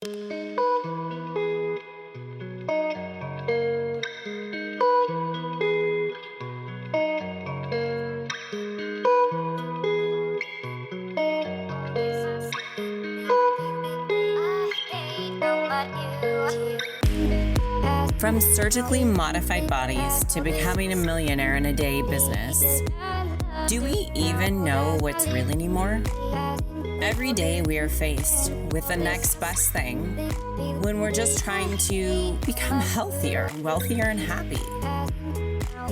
From surgically modified bodies to becoming a millionaire in a day business, do we even know what's real anymore? Every day we are faced with the next best thing when we're just trying to become healthier, wealthier, and happy.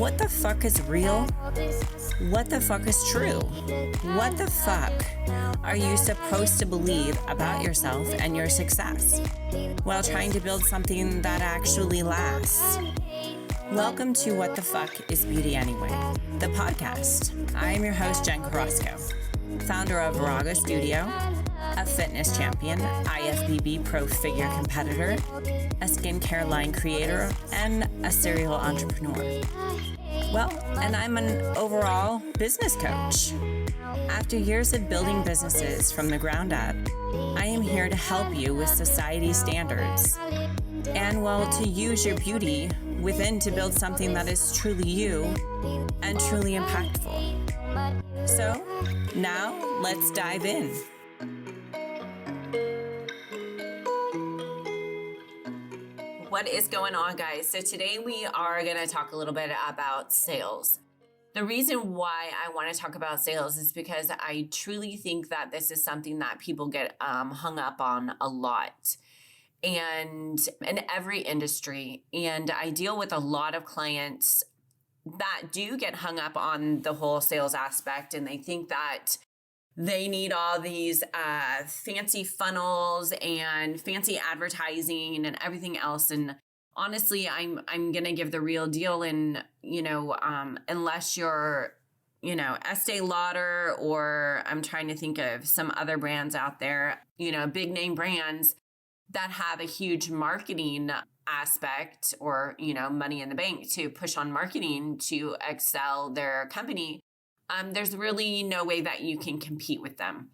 What the fuck is real? What the fuck is true? What the fuck are you supposed to believe about yourself and your success while trying to build something that actually lasts? Welcome to What the Fuck is Beauty Anyway, the podcast. I am your host, Jen Carrasco, founder of Virago Studio, a fitness champion, IFBB pro figure competitor, a skincare line creator, and a serial entrepreneur. Well, and I'm an overall business coach. After years of building businesses from the ground up, I am here to help you with society's standards and, well, to use your beauty within to build something that is truly you and truly impactful. So now let's dive in. What is going on, guys? So today we are going to talk a little bit about sales. The reason why I want to talk about sales is because I truly think that this is something that people get hung up on a lot, and in every industry. And I deal with a lot of clients that do get hung up on the whole sales aspect, and they think that they need all these fancy funnels and fancy advertising and everything else. And honestly, I'm going to give the real deal. And, unless you're, Estee Lauder, or I'm trying to think of some other brands out there, big name brands that have a huge marketing aspect or, money in the bank to push on marketing to excel their company. There's really no way that you can compete with them.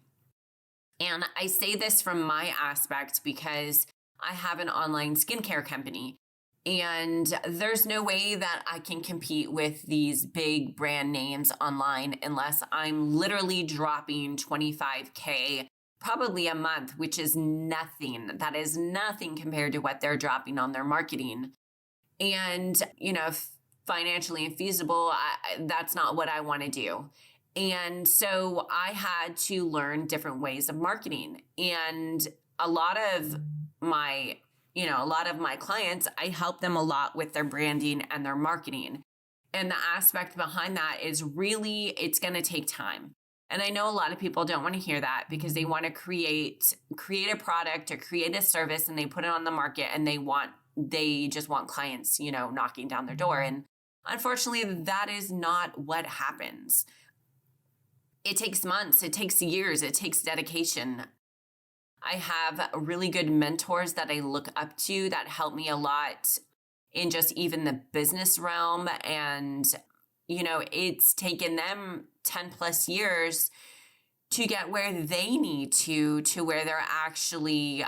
And I say this from my aspect because I have an online skincare company, and there's no way that I can compete with these big brand names online unless I'm literally dropping $25K probably a month, which is nothing. That is nothing compared to what they're dropping on their marketing. And, financially infeasible, that's not what I want to do. And so I had to learn different ways of marketing. And a lot of my clients, I help them a lot with their branding and their marketing. And the aspect behind that is really, it's going to take time. And I know a lot of people don't want to hear that because they want to create a product or create a service, and they put it on the market, and they just want clients, knocking down their door. And unfortunately, that is not what happens. It takes months, it takes years, it takes dedication. I have really good mentors that I look up to that help me a lot in just even the business realm. And, it's taken them 10 plus years to get where they need to where they're actually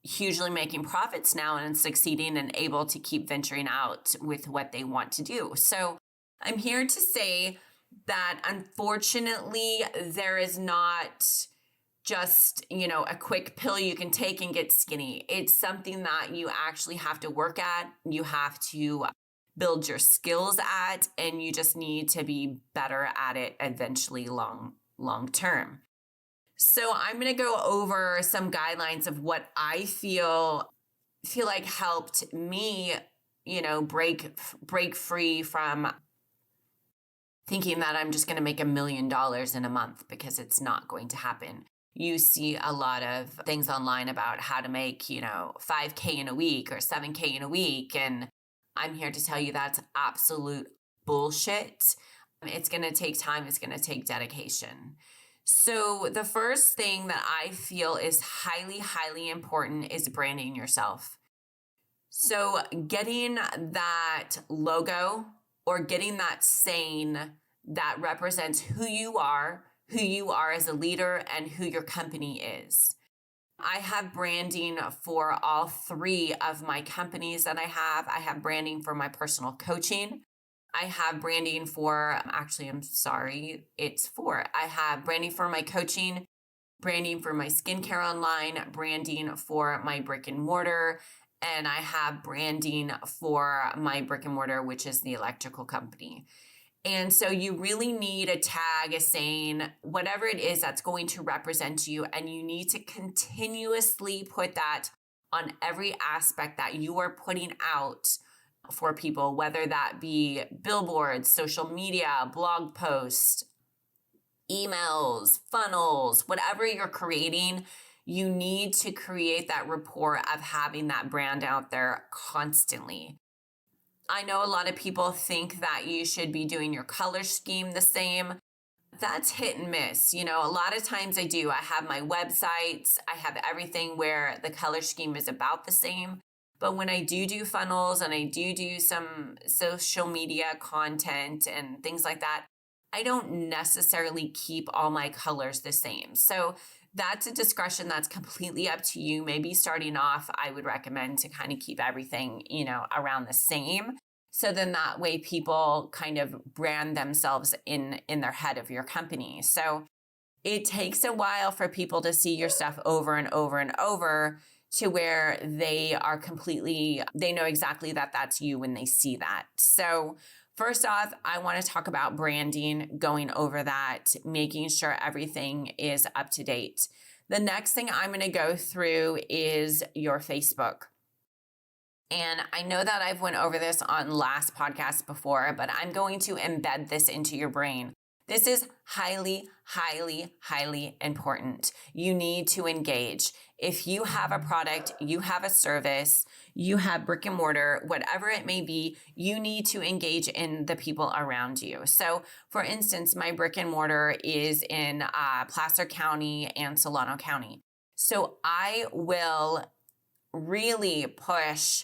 hugely making profits now and succeeding and able to keep venturing out with what they want to do. So I'm here to say that unfortunately, there is not just, a quick pill you can take and get skinny. It's something that you actually have to work at. You have to build your skills at, and you just need to be better at it eventually long term. So I'm going to go over some guidelines of what I feel like helped me, break free from thinking that I'm just going to make $1 million in a month, because it's not going to happen. You see a lot of things online about how to make, $5K in a week or $7K in a week. And I'm here to tell you that's absolute bullshit. It's going to take time. It's going to take dedication. So the first thing that I feel is highly, highly important is branding yourself. So getting that logo or getting that saying that represents who you are as a leader and who your company is. I have branding for all three of my companies that I have. I have branding for my personal coaching. I have branding for, actually, I'm sorry, it's four. I have branding for my coaching, branding for my skincare online, branding for my brick and mortar, and I have branding for my brick and mortar, which is the electrical company. And so you really need a tag, a saying, whatever it is that's going to represent you. And you need to continuously put that on every aspect that you are putting out for people, whether that be billboards, social media, blog posts, emails, funnels, whatever you're creating. You need to create that rapport of having that brand out there constantly. I know a lot of people think that you should be doing your color scheme the same. That's hit and miss. You know, a lot of times I do. I have my websites, I have everything where the color scheme is about the same. But when I do funnels and I do some social media content and things like that, I don't necessarily keep all my colors the same. So that's a discretion that's completely up to you. Maybe starting off, I would recommend to kind of keep everything, around the same. So then that way people kind of brand themselves in their head of your company. So it takes a while for people to see your stuff over and over and over to where they know exactly that that's you when they see that. So first off, I want to talk about branding, going over that, making sure everything is up to date. The next thing I'm going to go through is your Facebook. And I know that I've went over this on last podcast before, but I'm going to embed this into your brain. This is highly, highly, highly important. You need to engage. If you have a product, you have a service, you have brick and mortar, whatever it may be, you need to engage in the people around you. So for instance, my brick and mortar is in Placer County and Solano County. So I will really push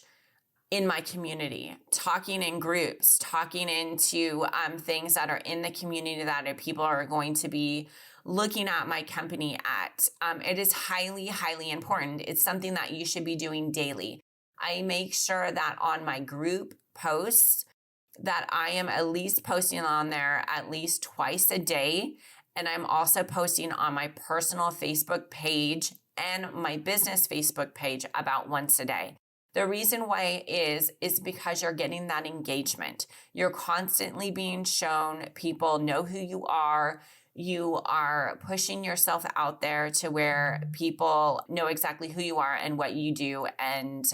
in my community, talking in groups, talking into things that are in the community that people are going to be looking at my company at. It is highly, highly important. It's something that you should be doing daily. I make sure that on my group posts that I am at least posting on there at least twice a day. And I'm also posting on my personal Facebook page and my business Facebook page about once a day. The reason why is because you're getting that engagement. You're constantly being shown, people know who you are. You are pushing yourself out there to where people know exactly who you are and what you do and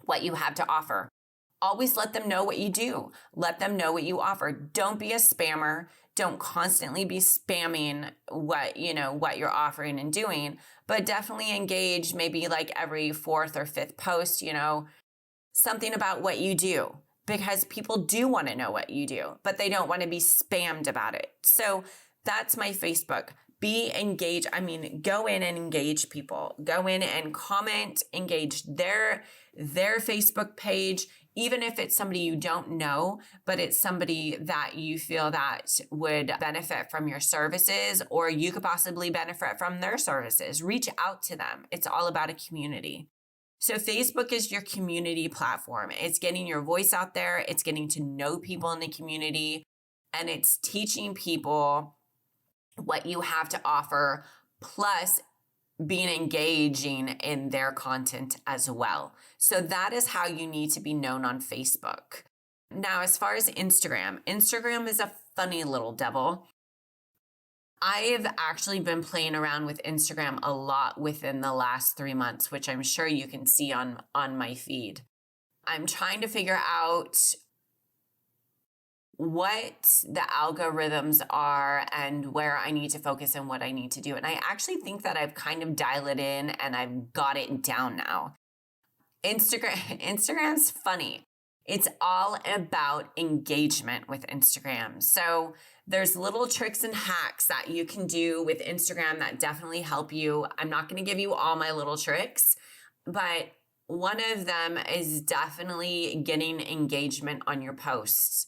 what you have to offer. Always let them know what you do. Let them know what you offer. Don't be a spammer. Don't constantly be spamming what you're offering and doing, but definitely engage maybe like every fourth or fifth post, something about what you do, because people do want to know what you do, but they don't want to be spammed about it. So that's my Facebook. Be engaged. Go in and engage people. Go in and comment, engage their Facebook page, even if it's somebody you don't know, but it's somebody that you feel that would benefit from your services, or you could possibly benefit from their services. Reach out to them. It's all about a community. So Facebook is your community platform. It's getting your voice out there. It's getting to know people in the community, and it's teaching people what you have to offer, plus being engaging in their content as well. So that is how you need to be known on Facebook. Now, as far as Instagram is a funny little devil. I've actually been playing around with Instagram a lot within the last 3 months, which I'm sure you can see on my feed. I'm trying to figure out what the algorithms are and where I need to focus and what I need to do. And I actually think that I've kind of dialed it in and I've got it down now. Instagram's funny. It's all about engagement with Instagram. So there's little tricks and hacks that you can do with Instagram that definitely help you. I'm not going to give you all my little tricks, but one of them is definitely getting engagement on your posts.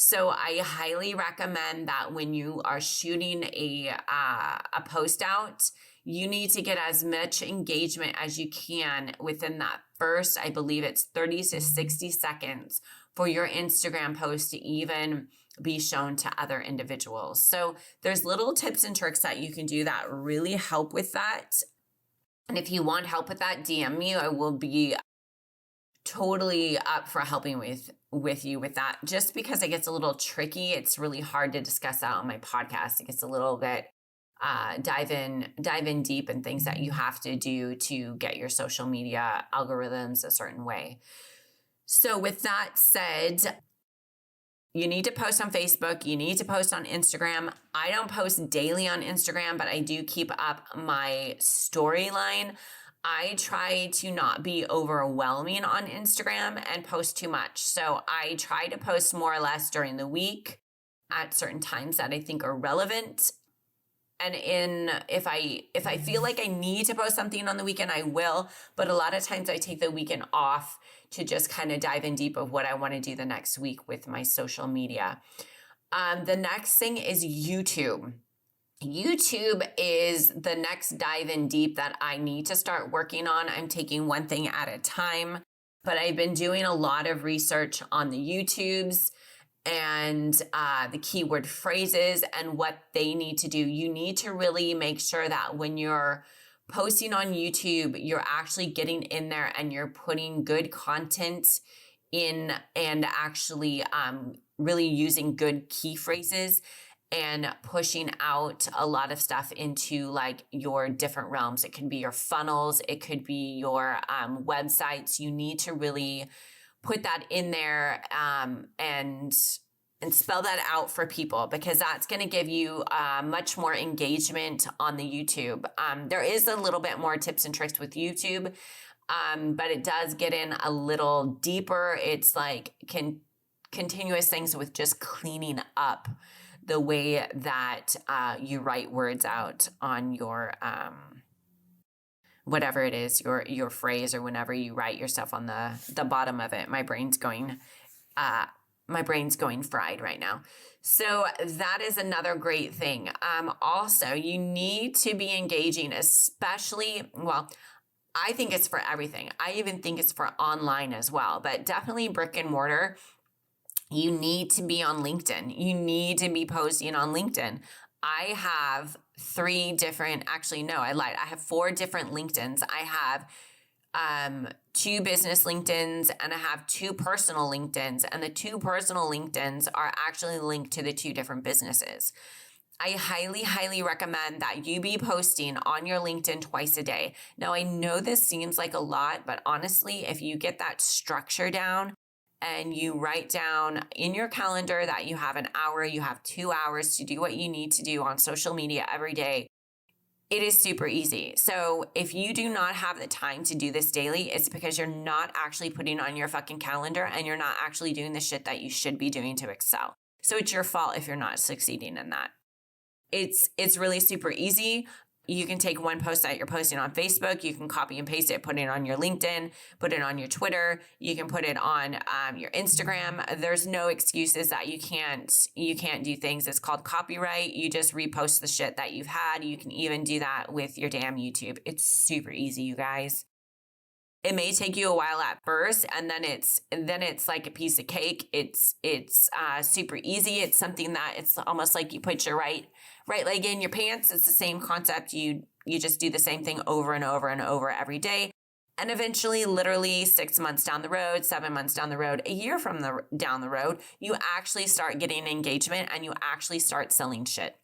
So I highly recommend that when you are shooting a post out, you need to get as much engagement as you can within that first, I believe it's 30 to 60 seconds for your Instagram post to even be shown to other individuals. So there's little tips and tricks that you can do that really help with that. And if you want help with that, DM me. I will be totally up for helping with you with that. Just because it gets a little tricky, it's really hard to discuss that on my podcast. It gets a little bit dive in deep in things that you have to do to get your social media algorithms a certain way. So with that said, you need to post on Facebook. You need to post on Instagram. I don't post daily on Instagram, but I do keep up my storyline. I try to not be overwhelming on Instagram and post too much. So I try to post more or less during the week at certain times that I think are relevant. And if I feel like I need to post something on the weekend, I will. But a lot of times I take the weekend off to just kind of dive in deep of what I want to do the next week with my social media. The next thing is YouTube. YouTube is the next dive in deep that I need to start working on. I'm taking one thing at a time, but I've been doing a lot of research on the YouTubes and the keyword phrases and what they need to do. You need to really make sure that when you're posting on YouTube, you're actually getting in there and you're putting good content in and actually really using good key phrases and pushing out a lot of stuff into like your different realms. It could be your funnels. It could be your websites. You need to really put that in there and spell that out for people, because that's going to give you much more engagement on the YouTube. There is a little bit more tips and tricks with YouTube, but it does get in a little deeper. It's like continuous things with just cleaning up the way that you write words out on your whatever it is, your phrase, or whenever you write yourself on the bottom of it. My brain's going fried right now. So that is another great thing. Also, you need to be engaging, especially, well, I think it's for everything. I even think it's for online as well, but definitely brick and mortar. You need to be on LinkedIn. You need to be posting on LinkedIn. I have I have 4 different LinkedIns. I have 2 business LinkedIns and I have 2 personal LinkedIns, and the 2 personal LinkedIns are actually linked to the 2 different businesses. I highly, highly recommend that you be posting on your LinkedIn twice a day. Now, I know this seems like a lot, but honestly, if you get that structure down and you write down in your calendar that you have an hour, you have 2 hours to do what you need to do on social media every day, it is super easy. So if you do not have the time to do this daily, it's because you're not actually putting on your fucking calendar and you're not actually doing the shit that you should be doing to excel. So it's your fault if you're not succeeding in that. It's really super easy. You can take one post that you're posting on Facebook, you can copy and paste it, put it on your LinkedIn, put it on your Twitter, you can put it on your Instagram. There's no excuses that you can't do things. It's called copyright. You just repost the shit that you've had. You can even do that with your damn YouTube. It's super easy, you guys. It may take you a while at first, and then it's like a piece of cake. It's super easy. It's something that it's almost like you put your right leg in your pants. It's the same concept. You just do the same thing over and over and over every day. And eventually, literally 6 months down the road, 7 months down the road, a year down the road, you actually start getting engagement and you actually start selling shit.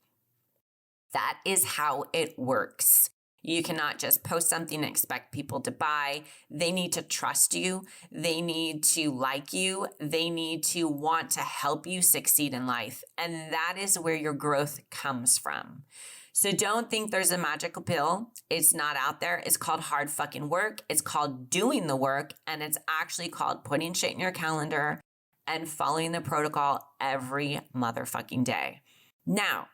That is how it works. You cannot just post something and expect people to buy. They need to trust you. They need to like you. They need to want to help you succeed in life. And that is where your growth comes from. So don't think there's a magical pill. It's not out there. It's called hard fucking work. It's called doing the work. And it's actually called putting shit in your calendar and following the protocol every motherfucking day. Now,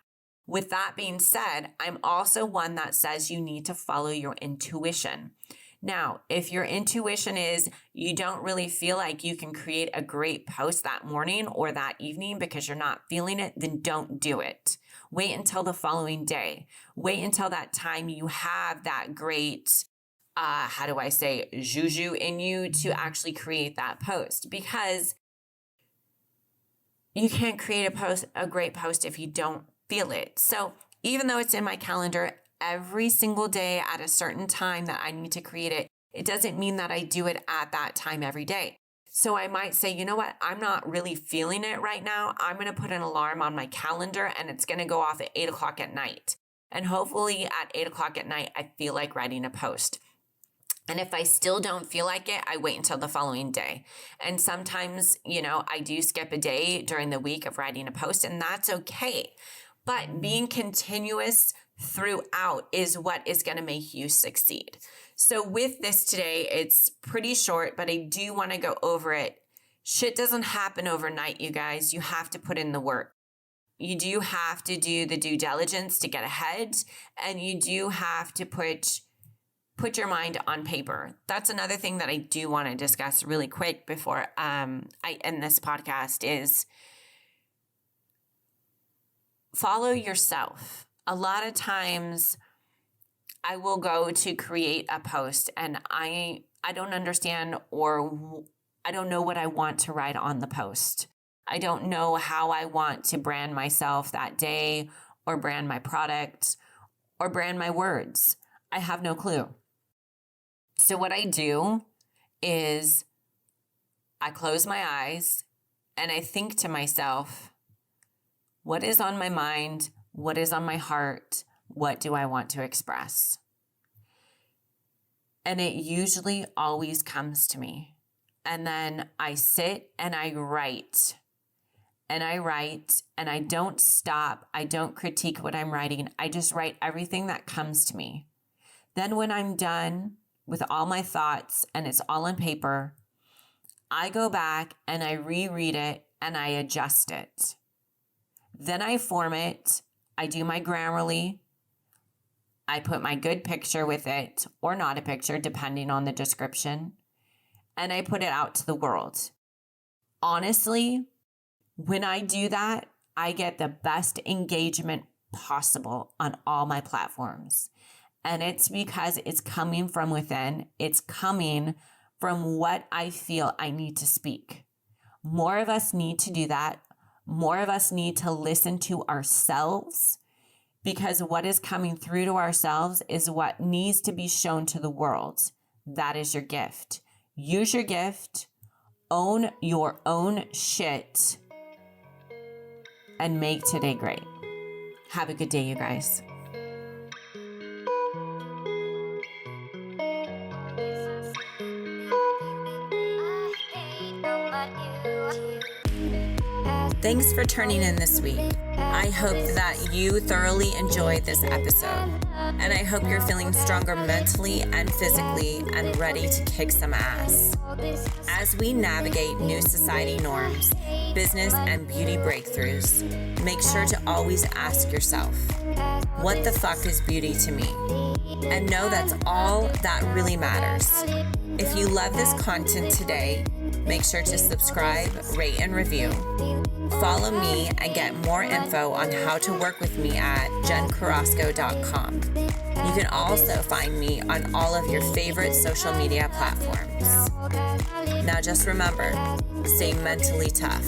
with that being said, I'm also one that says you need to follow your intuition. Now, if your intuition is you don't really feel like you can create a great post that morning or that evening because you're not feeling it, then don't do it. Wait until the following day. Wait until that time you have that great, juju in you to actually create that post, because you can't create a great post if you don't feel it. So even though it's in my calendar every single day at a certain time that I need to create it, it doesn't mean that I do it at that time every day. So I might say, you know what? I'm not really feeling it right now. I'm going to put an alarm on my calendar and it's going to go off at 8:00 at night. And hopefully at 8:00 at night, I feel like writing a post. And if I still don't feel like it, I wait until the following day. And sometimes, I do skip a day during the week of writing a post, and that's okay. But being continuous throughout is what is going to make you succeed. So with this today, it's pretty short, but I do want to go over it. Shit doesn't happen overnight, you guys. You have to put in the work. You do have to do the due diligence to get ahead, and you do have to put your mind on paper. That's another thing that I do want to discuss really quick before I end this podcast is follow yourself. A lot of times I will go to create a post and I don't understand, or I don't know what I want to write on the post. I don't know how I want to brand myself that day, or brand my product, or brand my words. I have no clue. So what I do is I close my eyes and I think to myself, what is on my mind? What is on my heart? What do I want to express? And it usually always comes to me. And then I sit and I write. And I write and I don't stop. I don't critique what I'm writing. I just write everything that comes to me. Then when I'm done with all my thoughts and it's all on paper, I go back and I reread it and I adjust it. Then I form it. I do my Grammarly. I put my good picture with it, or not a picture, depending on the description. And I put it out to the world. Honestly, when I do that, I get the best engagement possible on all my platforms. And it's because it's coming from within. It's coming from what I feel I need to speak. More of us need to do that. More of us need to listen to ourselves, because what is coming through to ourselves is what needs to be shown to the world. That is your gift. Use your gift, own your own shit, and make today great. Have a good day, you guys. Thanks for turning in this week. I hope that you thoroughly enjoyed this episode, and I hope you're feeling stronger mentally and physically and ready to kick some ass. As we navigate new society norms, business and beauty breakthroughs, make sure to always ask yourself, what the fuck is beauty to me? And know that's all that really matters. If you love this content today, make sure to subscribe, rate, and review. Follow me and get more info on how to work with me at jencarrasco.com. You can also find me on all of your favorite social media platforms. Now just remember, stay mentally tough.